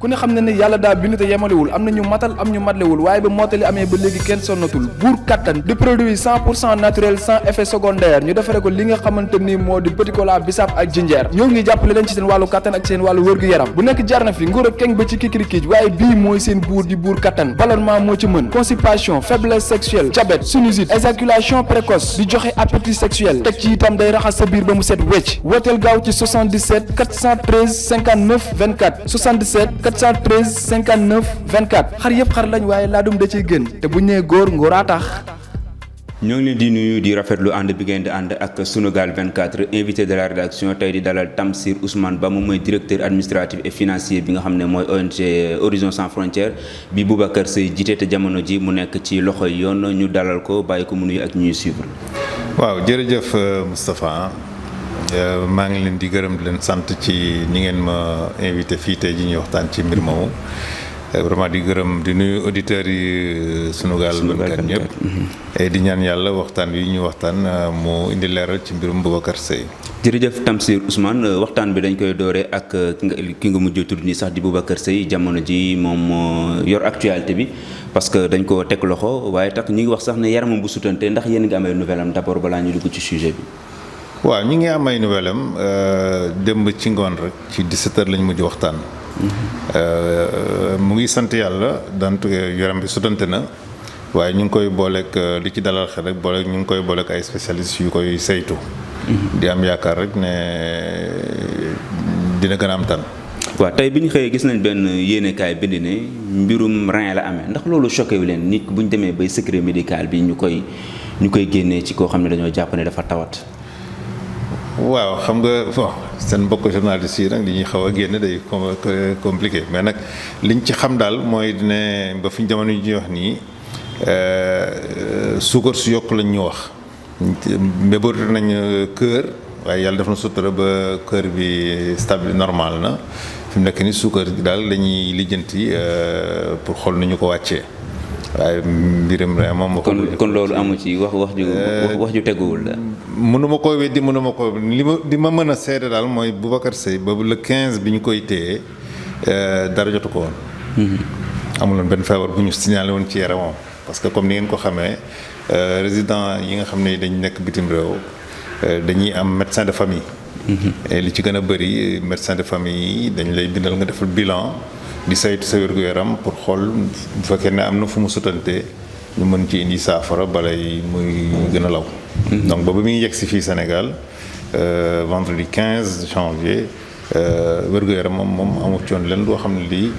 ku ne xam ne ne yàlla daa bind te yemalewul am na ñu matal am ñu matlewul waaye ba mottali amee ba léegi kenn sonnatul buur kattan di produit 100% naturel sans effet secondaire ñu defare ko li nga xamante ni moo di petit cola bisaab ak jinjeer ñoo ngi jàppale leen ci seen wàllu kattan ak seen wàllu wërgu-yaram bu nekk jarna fi nguur ak keng ba ci kikirikiij waaye bii mooy seen buur di buur kattan ballonnement moo ci mën constipation faiblesse sexuelle diabète sinusite éjaculation précoce di joxe appétit sexuel teg ci itam day raxas sa biir ba mu set wecc wooteel gaaw ci 77 413 59 24 77 413 59 24 xar yëpp xar lañ waaye laadum da ciy gën te bu ñu nee góor ngóoraa tax. ñoo ngi leen di nuyu di rafetlu ànd bi ngeen di ànd ak Sunugal 24 invité de la rédaction tey di dalal Tamsir Ousmane Ba moom mooy directeur administratif et financier bi nga xam ne mooy ONG Horizon Sans Frontières bi Boubacar Seye jiite te jamono ji mu nekk ci loxoy yoon ñu dalal ko bàyyi ko mu nuyu ak ñuy suivre. waaw jërëjëf Moustapha maa ngi leen di gërëm di leen sant ci ñi ngeen ma invité fii tey ji ñuy waxtaan ci mbir moomu. vraiment di gërëm di nuyu auditeurs yi Sunugal 24 ñëpp et di ñaan yàlla waxtaan wi ñu waxtaan mu indi leeral ci mbirum Boubacar Seye. jërëjëf Tamsir Ousmane waxtaan bi dañ koy dooree ak ki nga mujj tudd nii sax di Boubacar Seye jamono ji moom yor actualité bi parce que dañ ko teg loxo waaye tax ñi ngi wax sax ne yaramam bu sutante ndax yéen ngi amay nouvelle am d'abord balaa ñu dugg ci sujet bi. waaw ñi ngi amay nouvelle am démb ci ngoon rek ci 17h lañ mujj waxtaan. mu ngi sant yàlla dant yaram bi sutante na waaye ñu ngi koy booleeg li ci dalal xel rek booleeg ñu ngi koy booleeg ay spécialistes yu koy saytu. di am yaakaar rek ne dina gën a am tan. waaw tey bi ñu xëyee gis nañ benn yéenekaay bind ne mbirum rein la amee ndax loolu choqué wu leen nit bu ñu demee bay secret médical bi ñu koy génnee ci koo xam ne dañoo jàpp ne dafa tawat. waaw xam nga bon seen mbokk journaliste yi nag li ñuy xaw a génn day compliqué mais nag liñ ci xam daal mooy ne ba fi jamono yi ñuy wax nii suukar su yokk lañ ñu wax mbébétu nañ kër waaye yàlla def na sutura ba kër bi stable normal na fi mu nekk ni suukar daal la ñuy lijjanti pour xool nu ñu ko wàccee waaye mbiram moom. kon loolu amu ci wax ju teguwul la. mënuma koo weddi mënuma ko li ma mën a seede daal mooy Boubacar Seye boobu le 15 bi ñu koy téye dara jotu ko woon. amuloon benn feebar bu ñu signalé woon ci yaramam parce que comme ni ngeen ko xamee résident yi nga xam ne dañ nekk bitim réew dañuy am médecin de famille. li ci gën a bëri médecin de famille yi dañ lay bindal nga defal bilan di saytu sa wér-gu-yaram pour xool bu fekkee ne am na fu mu sutante ñu mën ci indi saafara balay muy gën a law. donc boobu mi ngi yegg si fii Sénégal vendredi 15 janvier wér-gu-yaram moom amu ci woon leen loo xam ne lii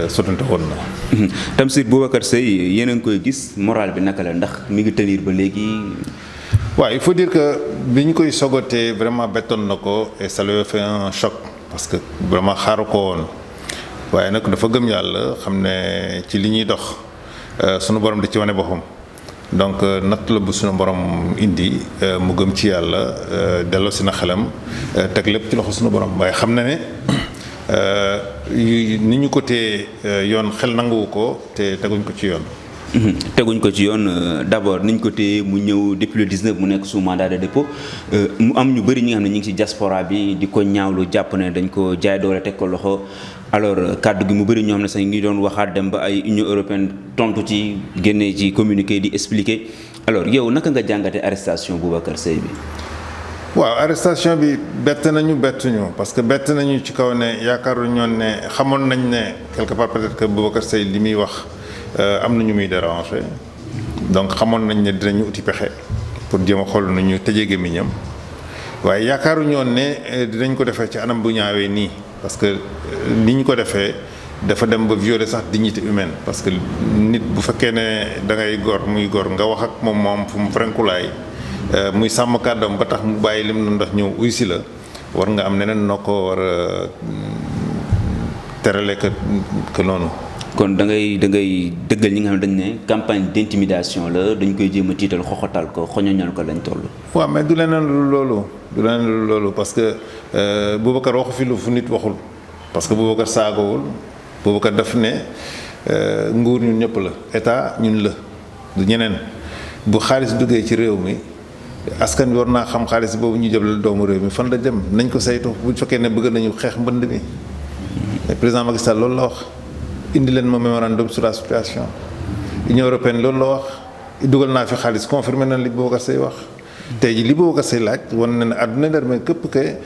sutante woon na. Tamsir Boubacar Seye yéen a ngi koy gis moral bi naka la ndax mi ngi tenir ba léegi. waaw il faut dire que bi ñu koy sogotee vraiment bettoon na ko et ça lui a fait un choc parce que vraiment xaaru ko woon waaye nag dafa gëm yàlla xam ne ci li ñuy dox sunu borom di ci wane boppam. donc natt la bu suñu borom indi mu gëm ci yàlla delloo si na xelam teg lépp ci loxo suñu borom waaye xam na ne ni ñu ko tee yoon xel nanguwu ko te teguñ ko ci yoon. teguñ ko ci yoon d'abord niñ ko téye mu ñëw depuis le 19 mu nekk sous mandat de dépôt mu am ñu bëri ñi nga xam ne ñu ngi ci diaspora bi di ko ñaawlu jàpp ne dañ ko jaay doole teg ko loxo. alors kàddu gi mu bëri ñoo xam ne sax ngi doon waxaat dem ba ay Union européenne tontu ci génnee ci communiqué di expliquer alors yow naka nga jàngate arrestation Boubacar Seye bi. waaw arrestation bi bett nañu bettuñu parce que bett nañu ci kaw ne yaakaaru ñoon ne xamoon nañ ne quelque part peut-être que Boubacar Seye li muy wax am na ñu muy déranger donc xamoon nañ ne dinañu uti pexe pour jéem a xool nu ñu tëjee gémmiñam waaye yaakaaru ñoon ne dinañ ko defee ci anam bu ñaawee nii. parce que ni ñu ko defee dafa dem ba violer sax dignité humaine parce que nit bu fekkee ne da ngay gor muy gor nga wax ak moom fu mu frenkulaay muy sàmm kàddoom ba tax mu bàyyi lim na ndax ñëw uy si la war nga am neneen noo ko war a terale que noonu. kon da ngay dëggal ñi nga xam ne dañ ne campagne d'intimidation la dañ koy jéem a tiital xoxotal ko xoñoñal ko lañ toll. waaw mais du leneen lu loolu parce que Boubacar waxu fi lu fu nit waxul parce que Boubacar saagawul Boubacar daf ne nguur ñun ñëpp la état ñun la du ñeneen bu xaalis duggee ci réew mi askan bi war naa xam xaalis boobu ñu jëblal doomu réew mi fan la dem nañ ko saytu bu fekkee ne bëgg nañu xeex mbënd mi mais président Macky Sall loolu la wax indi leen ma mémorandum sur la situation. Union européenne loolu la wax dugal naa fi xaalis confirmé na li Boubacar Seye wax. tey jii li Boubacar Seye laaj wan na ne àdduna der mais képp que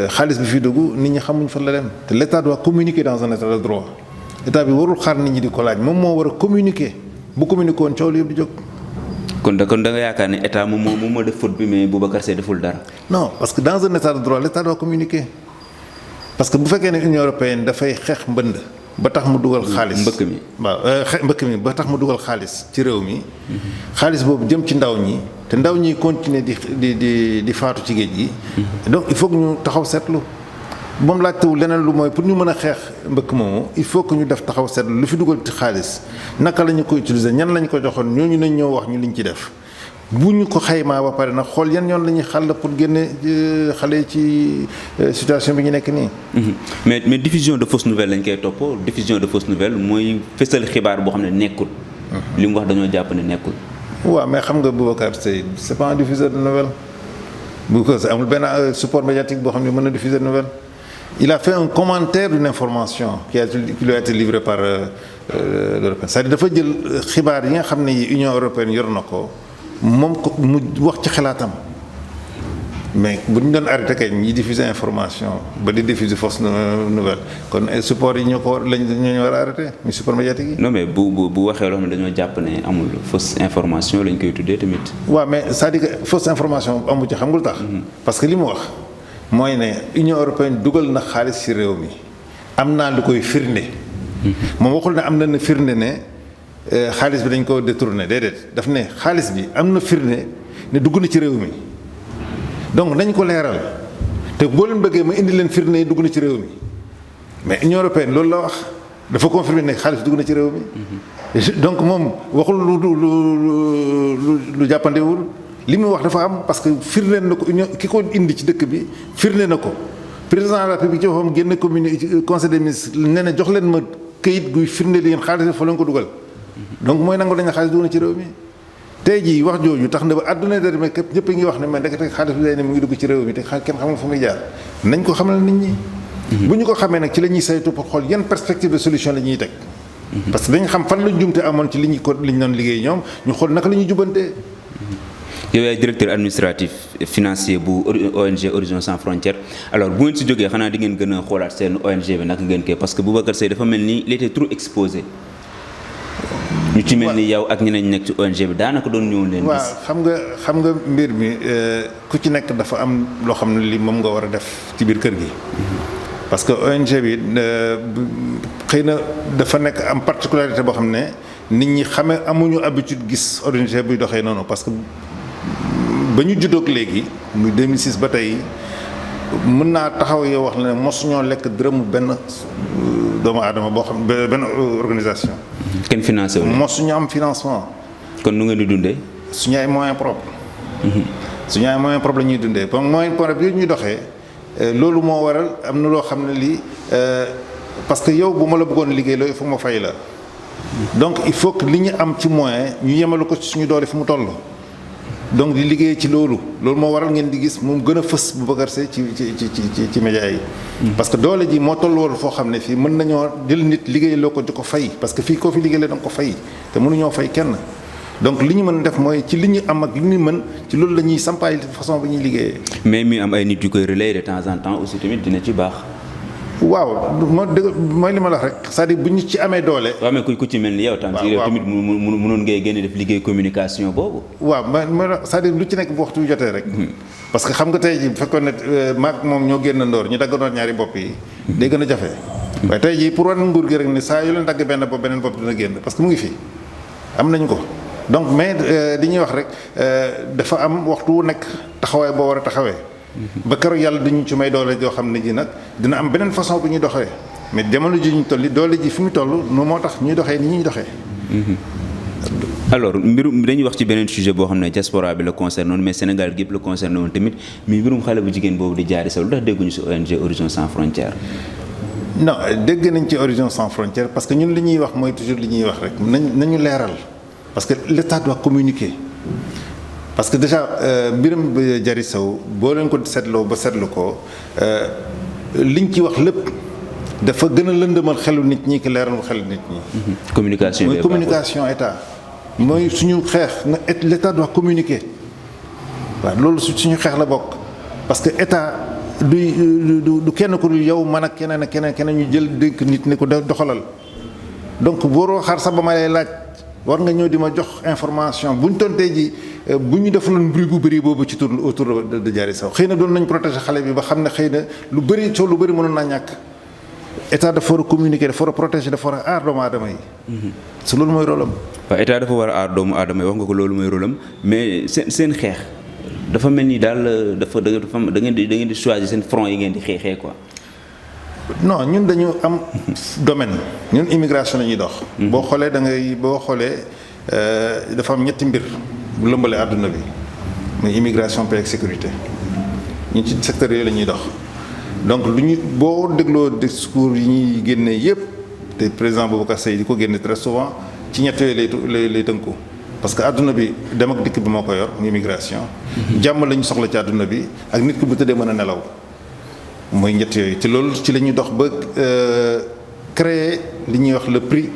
xaalis bi fi dugg nit ñi xamuñ fan la dem te l' état doit communiquer dans un état de droit état bi warul xaar nit ñi di ko laaj moom moo war a communiquer bu communiquer woon coow li yëpp di jóg. kon da nga yaakaar ne état moom moo def faute bi mais Boubacar Seye deful dara. non parce que dans un état de droit l' état doit communiquer parce que bu fekkee ne Union européenne dafay xeex mbënd. ba tax mu dugal xaalis mbëkk mi waaw mbëkk mi ba tax mu dugal xaalis ci réew mi. xaalis boobu jëm ci ndaw ñi te ndaw ñi continuer di faatu ci géej gi. donc il faut que ñu taxaw seetlu moom laajtewul leneen lu mooy pour ñu mën a xeex mbëkk moomu il faut que ñu def taxaw seetlu lu fi dugal ci xaalis naka la ñu ko utiliser ñan la ñu ko joxoon ñooñu nañ ñëw wax ñu liñ ci def. bu ñu ko xaymaa ba pare nag xool yan yoon la ñuy xàll pour génne xale ci situation bi ñu nekk nii. mais diffusion de fausses nouvelles lañ koy topp diffusion de fausses nouvelles mooy fësal xibaar boo xam ne nekkul. li mu wax dañoo jàpp ne nekkul. waaw mais xam nga Boubacar Seye c'est pas un diffuseur de nouvelles Boubacar Seye amul benn support médiatique boo xam ne mën na diffuser de nouvelles. Il a fait un commentaire d'une information qui lui a été livrée par l'Européenne c'est-à-dire dafa jël xibaar yi nga xam ne Union européenne yor na ko. moom ko mu wax ci xalaatam mais bu ñu doon arrêté kay ñi diffuser information ba di diffuser fausse nouvelle kon support yi ñoo ko war ñoo war a arrêté muy support médiatique yi. non mais bu waxee loo xam ne dañoo jàpp ne amul fausse information lañ koy tuddee tamit. waaw mais c'est-à-dire que fausse information amu ci xam nga lu tax. parce que li mu wax mooy ne Union européenne dugal na xaalis ci réew mi am naa lu koy firnde. moom waxul ne am na firnde ne. xaalis bi dañ ko détourné déedéet daf ne xaalis bi am na firnde ne dugg na ci réew mi donc nañ ko leeral te boo leen bëggee ma indi leen firnde yi dugg na ci réew mi mais Union européenne loolu la wax dafa confirmer ne xaalis bi dugg na ci réew mi donc moom waxul lu jàppandewul li muy wax dafa am parce que firndeel na ko union ki ko indi ci dëkk bi firnde na ko président de la République ci boppam génn commune conseil des ministres nee na jox leen ma këyit guy firndeel yéen xaalis bi fa leen ko dugal. donc mooy nangu dañu xaalis dugg na ci réew mi tey jii wax jooju tax na ba àdduna de mais képp ñëpp a ngi wax ne mais ndekete xaalis bi day ne mu ngi dugg ci réew mi te kenn xamul fu muy jaar nañ ko xamal nit ñi. bu ñu ko xamee nag ci la ñuy saytu pour xool yan perspective de solution la ñuy teg. parce que dañ xam fan la jumte amoon ci li ñu doon liggéey ñoom ñu xool naka la ñuy jubantee. yow yaay directeur administratif financier bu ONG Horizon Sans Frontières alors bu ngeen si jógee xanaa di ngeen gën a xoolaat seen ONG bi naka ngeen koy parce que Boubacar Seye dafa mel ni il était trop exposé. ñu ci mel ni yow ak ñeneen nekk ci ONG bi daanaka doon ñëw leen. waaw xam nga mbir mi ku ci nekk dafa am loo xam ne li moom nga war a def ci biir kër gi. parce que ONG bi xëy na dafa nekk am particularité boo xam ne nit ñi xame amuñu habitude gis ONG buy doxee noonu parce que ba ñu juddoog léegi muy 2006 ba tey mën naa taxaw yow wax la ne mosuñoo lekk dërëmu benn doomu aadama boo xam benn organisation. kenn financé wu mosuñu am financement. kon nu ngeen di dundee. suñu ay moyens propres. suñu ay moyens propres la ñuy dundee donc moyens propres yooyu ñuy doxee loolu moo waral am na loo xam ne lii parce que yow bu ma la bëggoon liggéey loolu il faut ma fay la. donc il faut que li ñu am ci moyen ñu yemalu ko ci suñu doole fi mu toll. donc di liggéey ci loolu moo waral ngeen di gis moom gën a fës Boubacar Seye ci média yi. parce que doole ji moo toll woon foo xam ne fii mën nañoo jël nit liggéey loo ko di ko fay parce que fii koo fi liggéey la da nga ko fay te mënuñoo fay kenn. donc li ñu mën def mooy ci li ñu am ak li ñu mën ci loolu la ñuy sampaay façon bi ñuy liggéeyee. mais mi am ay nit yu koy relayer de temps en temps aussi tamit dina ci baax. waaw mooy li ma la wax rek c'est-à-dire bu ñu ci amee doole. waaw mais ku ci mel ni yow. tam si tamit mënoon ngay génne def liggéey communication boobu. waaw ma c'est-à-dire lu ci nekk bu waxtu jotee rek. parce que xam nga tey jii bu fekkoon ne maag moom ñoo génn ndoor ñu daggandoor ñaari bopp yi. day gën a jafe. waaye tey jii pour wan nguur gi rek ni saa yu leen dagg benn bopp beneen bopp dina génn parce que mu ngi fi am nañu ko. donc mais li ñuy wax rek dafa am waxtu wu nekk taxawaay boo war a taxawee. ba keroog yàlla duñu ci may doole joo xam ne ji nag dina am beneen façon bu ñuy doxee mais jamono ji ñu toll doole ji fi mu toll nu moo tax ñuy doxee ni ñuy doxee. alors mbirum dañuy wax ci beneen sujet boo xam ne diaspora bi la concerné woon mais Sénégal gépp la concerné woon tamit mi mbirum xale bu jigéen boobu di jaari saw lu tax dégguñu si ONG Horizon Sans Frontières. non dégg nañ ci Horizon Sans Frontières parce que ñun li ñuy wax mooy toujours li ñuy wax rek nañu leeral parce que l'État doit communiquer. parce que déjà mbiram Diary Sow boo leen ko seetloo ba seetlu ko liñ ci wax lépp dafa gën a lëndëmal xelu nit ñi ki leeral xelu nit ñi. communication mooy communication état mooy suñu xeex na l'état doit communiquer waaw loolu suñu xeex la bokk parce que état du kenn ku dul yow man ak keneen ñu jël dénk nit ni ko doxalal donc booroo xaar sax ba ma lay laaj war nga ñëw di ma jox information buñ tontee ji bu ñu defaloon bruit bu bëri boobu ci tour autour de Diary Sow xëy na doon nañ protéger xale bi ba xam ne xëy na lu bëri mënoon naa ñàkk état dafa war a communiquer dafa war a protéger dafa war a aar doomu aadama yi. su loolu mooy rôle am. waaw état dafa war a aar doomu aadama yi wax nga ko loolu mooy rôle am mais seen xeex dafa mel ni daal da ngeen di choisir seen front yi ngeen di xeexee quoi. non ñun dañu am domaine ñun immigration la ñuy dox. boo xoolee dafa am ñetti mbir bu lëmbalee àdduna bi muy immigration paix ak sécurité ñun ci secteur yooyu la ñuy dox. donc lu ñu boo dégloo discours yi ñuy génnee yépp te président Boubacar Seye di ko génne très souvent ci ñett yooyu lay tënku parce que àdduna bi dem ak dikk bi moo ko yor muy immigration. jàmm la ñu soxla ci àdduna bi ak nit ki bu tëddee mën a nelaw mooy ñett yooyu te loolu ci la ñuy dox ba créer li ñuy wax le prix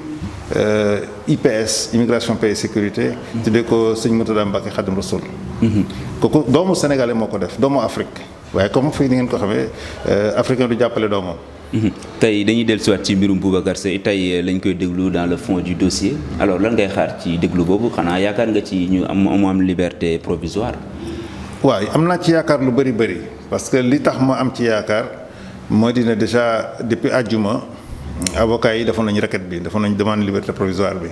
IPS immigration paix et sécurité. tuddee ko sëñ Murtada Mbacké Khadim Rassoul. kooku doomu sénégalais moo ko def doomu Afrique. waaye comme fii ni ngeen ko xamee africain du jàppale doomam. tey dañuy dellusiwaat ci mbirum Boubacar Seye tey lañ koy déglu dans le fond du dossier alors lan ngay xaar ci déglu boobu xanaa yaakaar nga ci ñu am liberté provisoire. waaw am naa ci yaakaar lu bëri parce que li tax ma am ci yaakaar moo di ne déjà depuis àjjuma avocats yi defoon nañu requête bi defoon nañu demande liberté provisoire bi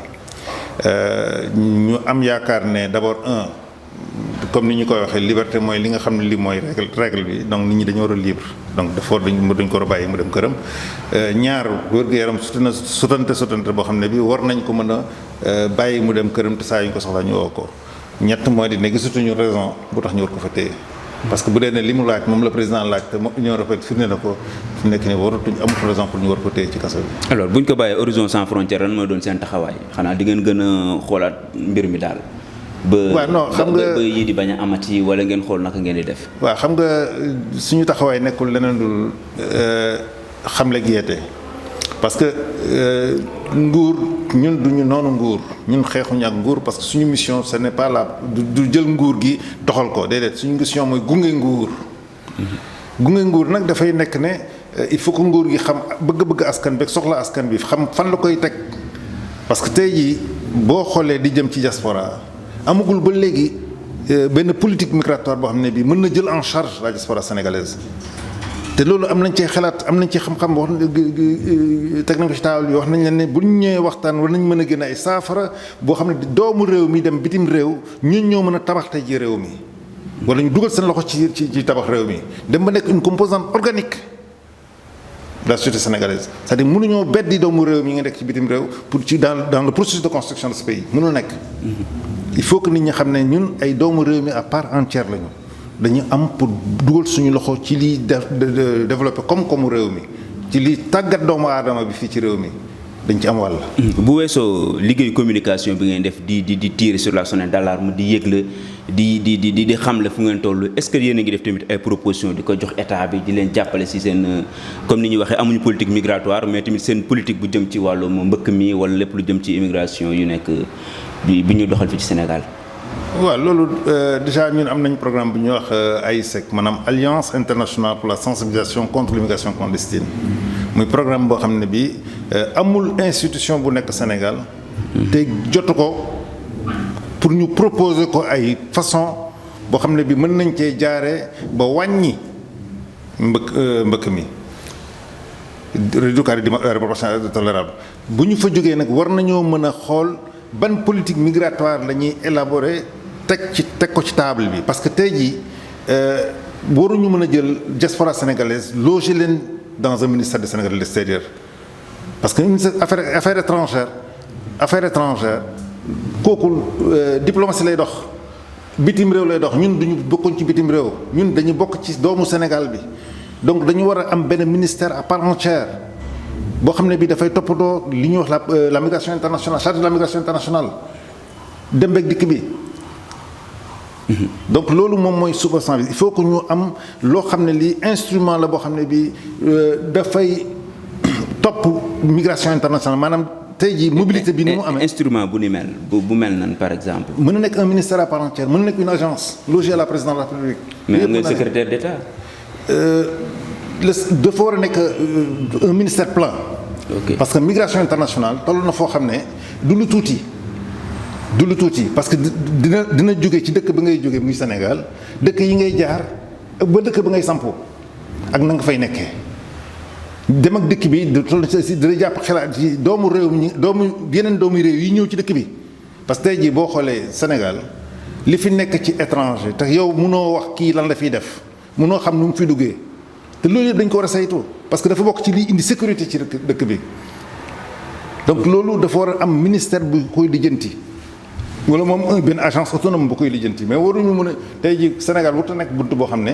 ñu am yaakaar ne d'abord comme ni ñu koy waxee liberté mooy li nga xam ne li mooy règle bi donc nit ñi dañu war a libre donc dafa dañ ko war a bàyyi mu dem këram ñaar wér-gu-yaram sutante boo xam ne bi war nañ ko mën a bàyyi mu dem këram te saa yu ñu ko soxlaa ñu woo ko ñett mooy di ne gisatuñu raison bu tax ñu war ko fa téye parce que bu dee ne li mu laaj moom la président laaj te Union européenne firnde na ko fi nekk nii waratuñ amul raison pour ñu war ko téye ci kaso bi. alors buñ ko bàyyee Horizon Sans Frontières lan mooy doon seen taxawaay xanaa di ngeen gën a xoolaat mbir mi daal. waaw non xam nga ba yii di bañ a amati wala ngeen xool naka ngeen di def. waaw xam nga suñu taxawaay nekkul leneen dul xamle yeete parce que nguur ñun duñu noonu nguur ñun xeexuñu ak nguur parce que suñu mission ce n'est pas la du jël nguur gi doxal ko déedéet suñu mission mooy gunge nguur. gunge nguur nag dafay nekk ne il faut que nguur gi xam bëgg-bëgg askan bi soxla askan bi xam fan la koy teg parce que tey jii boo xoolee di jëm ci diaspora amagul ba léegi benn politique migratoire boo xam ne bii mën na jël en charge la diaspora sénégalaise te loolu am nañ ci xalaat am nañ ci xam-xam wax teg nañ ko ci taabal bi wax nañ leen ne bu ñu ñëwee waxtaan war nañ mën a gën ay saafara boo xam ne doomu réew mi dem bitim réew ñun ñoo mën a tabax tey ji réew mi wala ñu dugal seen loxo ci tabax réew mi dem ba nekk une composante organique de la société sénégalaise c'est-à-dire mënuñoo beddi doomu réew mi nga nekk ci bitim réew pour ci dans le processus de construction de ce pays mënul nekk. il faut que nit ñi xam ne ñun ay doomu réew mi à part entière lañu dañu am pour dugal suñu loxo ci liy développer koom-koomu réew mi ci liy tàggat doomu aadama bi fii ci réew mi dañ ci am wàll. bu weesoo liggéeyu communication bi ngeen def di tirer sur la sonnette d'alarme di yëgle di xamle fu ngeen toll est-ce que yéen a ngi def tamit ay propositions di ko jox état bi di leen jàppale ci seen comme ni ñuy waxee amuñu politique migratoire mais tamit seen politique bu jëm ci wàllum mbëkk mi wala lépp lu jëm ci immigration yu nekk bi ñu doxal fii ci Sénégal. waaw loolu déjà ñun am nañ programme bu ñuy wax AISEC maanaam Alliance internationale pour la sensibilisation contre l'immigration clandestine muy programme boo xam ne bii amul institution bu nekk Sénégal te jotu ko pour ñu proposer ko ay façon boo xam ne bii mën nañ cee jaaree ba wàññi mbëkk mi réduire la proportion tolérable bu ñu fa jógee nag war nañoo mën a xool ban politique migratoire la ñuy élaborer teg ko ci table bi parce que tey jii waruñu mën a jël diaspora sénégalaise loger leen dans un ministère du Sénégal de l'extérieur parce que affaire étrangère kooku diplomatie lay dox bitim réew lay dox ñun duñu bokkuñ ci bitim réew ñun dañu bokk ci doomu Sénégal bi donc dañu war a am benn ministère à part entière boo xam ne bii dafay toppatoo li ñuy wax la migration internationale charge de la migration internationale dem beeg dikk bi donc loolu moom mooy sous-bassement bi il faut que ñu am loo xam ne lii instrument la boo xam ne bii dafay topp migration internationale maanaam tey jii mobilité bi ni mu amee. instrument bu ni mel bu mel nan par exemple. mën na nekk un ministère à part entière mën na nekk une agence logée à la présidence de la République. mais am nga secrétaire d'État. dafa war a nekk un ministère plein. ok parce que migration internationale toll na foo xam ne du lu tuuti. du lu tuuti parce que dina jóge ci dëkk ba ngay jóge muy Sénégal dëkk yi ngay jaar ba dëkk ba ngay sampoo ak na nga fay nekkee dem ak dëkk bi toll ci dina jàpp xalaat ci doomu réew mi yeneen doomu réew yi ñëw ci dëkk bi parce que tey jii boo xoolee Sénégal li fi nekk ci étranger te yow mënoo wax kii lan la fiy def mënoo xam nu mu fi duggee te loolu yëpp dañ ko war a saytu parce que dafa bokk ci liy indi sécurité ci dëkk bi donc loolu dafa war a am ministère bu koy lijjanti wala moom benn agence autonome bu koy lijjanti mais waruñu mën a tey jii Sénégal warut a nekk bunt boo xam ne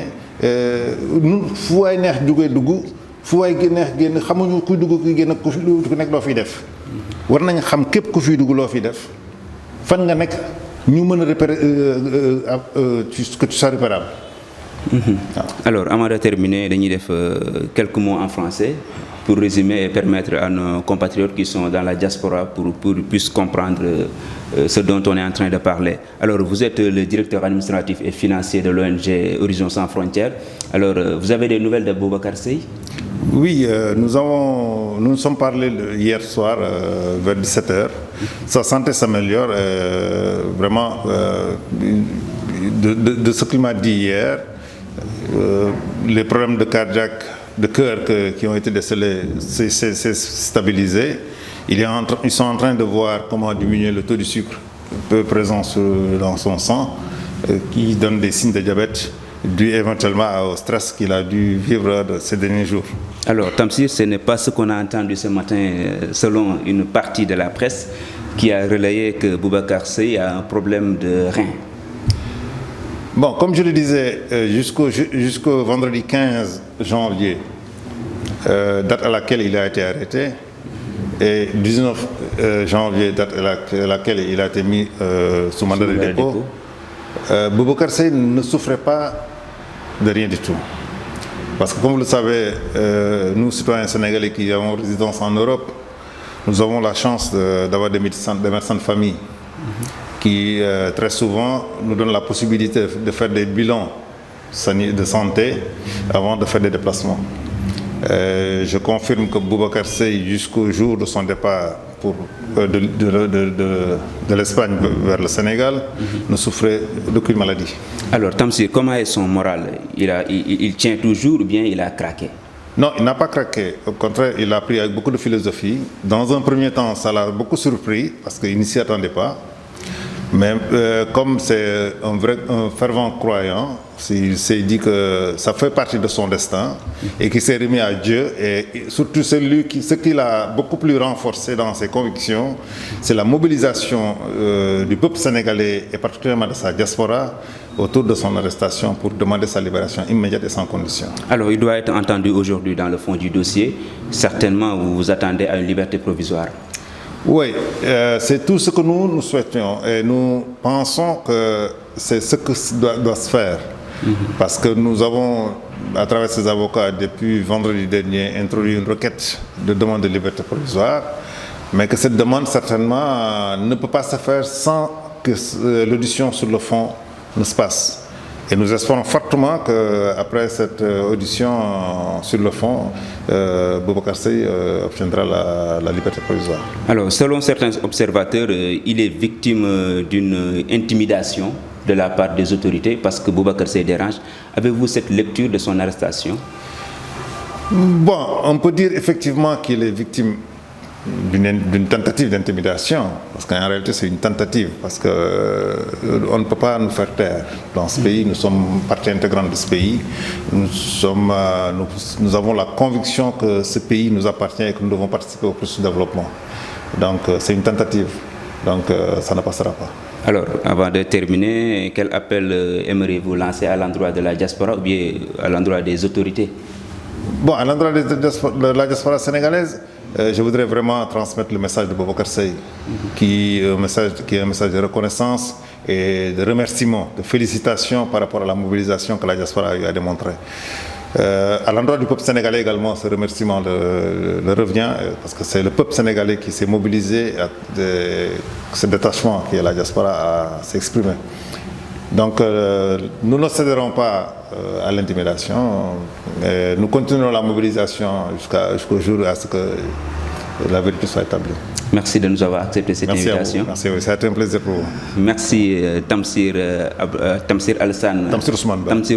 nun fu waay neex jugee dugg fu waay neex génn xamuñu kuy dugg kuy génn ku nekk loo fiy def war nañ xam képp ku fiy dugg loo fiy def fan nga nekk ñu mën a repérer que tu sois repérable. Alors avant de terminer dañuy def quelques mots en français pour résumer et permettre à nos compatriotes qui sont dans la diaspora pour puissent comprendre ce dont on est en train de parler. Alors vous êtes le directeur administratif et financier de l'ONG Horizon Sans Frontières. Alors vous avez des nouvelles de Boubacar Seye? Oui, nous nous sommes parlé hier soir vers 17h. Sa santé s'améliore vraiment de ce qu'il m'a dit hier. Les problèmes de cœur qui ont été décelés s'est stabilisé. Ils sont en train de voir comment diminuer le taux du sucre peu présent dans son sang, qui donne des signes de diabète dû éventuellement au stress qu'il a dû vivre ces derniers jours. Alors Tamsir, ce n'est pas ce qu'on a entendu ce matin selon une partie de la presse qui a relayé que Boubacar Seye a un problème de rein. Bon, comme je le disais, jusqu'au vendredi 15 janvier, date à laquelle il a été arrêté, et 19 janvier, date à laquelle il a été mis sous mandat de dépôt, Boubacar Seye ne souffrait pas de rien du tout. Parce que comme vous le savez, nous, citoyens sénégalais qui avons résidence en Europe, nous avons la chance d'avoir des médecins de famille qui très souvent nous donnent la possibilité de faire des bilans de santé avant de faire des déplacements. Je confirme que Boubacar Seye, jusqu'au jour de son départ de l'Espagne vers le Sénégal, ne souffrait d'aucune maladie. Alors Tamsir, comment est son moral? Il tient toujours ou bien il a craqué? Non, il n'a pas craqué. Au contraire, il a pris avec beaucoup de philosophie. Dans un premier temps, ça l'a beaucoup surpris parce qu'il ne s'y attendait pas. Mais comme c'est un fervent croyant, il s'est dit que ça fait partie de son destin et qu'il s'est remis à Dieu. Et surtout ce qui l'a beaucoup plus renforcé dans ses convictions, c'est la mobilisation du peuple sénégalais et particulièrement de sa diaspora autour de son arrestation pour demander sa libération immédiate et sans condition. Alors il doit être entendu aujourd'hui dans le fond du dossier. Certainement vous vous attendez à une liberté provisoire. Oui, c'est tout ce que nous souhaitions et nous pensons que c'est ce que doit se faire. Parce que nous avons, à travers ces avocats, depuis vendredi dernier, introduit une requête de demande de liberté provisoire, mais que cette demande, certainement, ne peut pas se faire sans que l'audition sur le fond ne se passe. Et nous espérons fortement qu'après cette audition sur le fond, Boubacar Seye obtiendra la liberté provisoire. Alors, selon certains observateurs, il est victime d'une intimidation de la part des autorités parce que Boubacar Seye dérange. Avez-vous cette lecture de son arrestation? Bon, on peut dire effectivement qu'il est victime d'une tentative d'intimidation, parce qu'en réalité c'est une tentative, parce qu'on ne peut pas nous faire taire. Dans ce pays, nous sommes partie intégrante de ce pays, nous avons la conviction que ce pays nous appartient et que nous devons participer au processus de développement. Donc c'est une tentative, donc ça ne passera pas. Alors, avant de terminer, quel appel aimeriez-vous lancer à l'endroit de la diaspora ou bien à l'endroit des autorités? Bon, à l'endroit de la diaspora sénégalaise, je voudrais vraiment transmettre le message de Boubacar Seye, qui est un message de reconnaissance et de remerciement, de félicitations par rapport à la mobilisation que la diaspora a eu à démontrer. À l'endroit du peuple sénégalais également, ce remerciement le revient parce que c'est le peuple sénégalais qui s'est mobilisé, ce détachement qui est la diaspora à s'exprimer. Donc nous ne céderons pas à l'intimidation, nous continuerons la mobilisation jusqu'au jour à ce que la vérité soit établie. Merci de nous avoir accepté cette invitation. Merci, oui, ça a été un plaisir pour vous. Merci Tamsir Alassane. Tamsir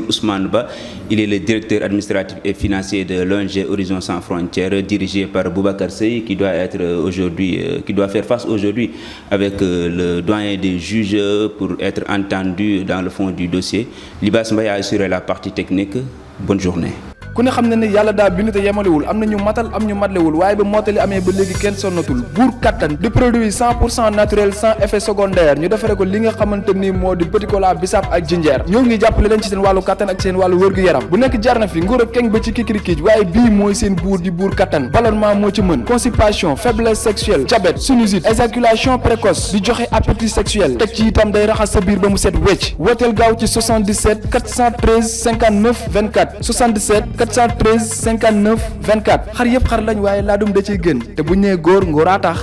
Ousmane Ba. Il est le directeur administratif et financier de l'ONG Horizon Sans Frontières, dirigé par Boubacar Seye, qui doit faire face aujourd'hui avec le doyen des juges pour être entendu dans le fond du dossier. Libas Mbaye a assuré la partie technique. Bonne journée. ku ne xam ne ne yàlla daa bind te yemalewul am na ñu matal am ñu matlewul waaye ba mottali amee ba léegi kenn sonnatul buur kattan di produit 100% naturel sans effet secondaire ñu defare ko li nga xamante ni moo di petit cola bisaab ak jinjeer ñoo ngi jàppale leen ci seen wàllu kattan ak seen wàllu wërgu-yaram bu nekk jar na fi nguur ak keng ba ci kikirikiij waaye bii mooy seen buur di buur kattan ballonnement moo ci mën constipation faiblesse sexuelle diabète sinusite éjaculation précoce di joxe appétit sexuel teg ci itam day raxas sa biir ba mu set wecc wooteel gaaw ci 77 413 59 24 77 413 59 24 xar yëpp xar lañ waaye laadum da ciy gën te bu ñu nee góor ngóoraa tax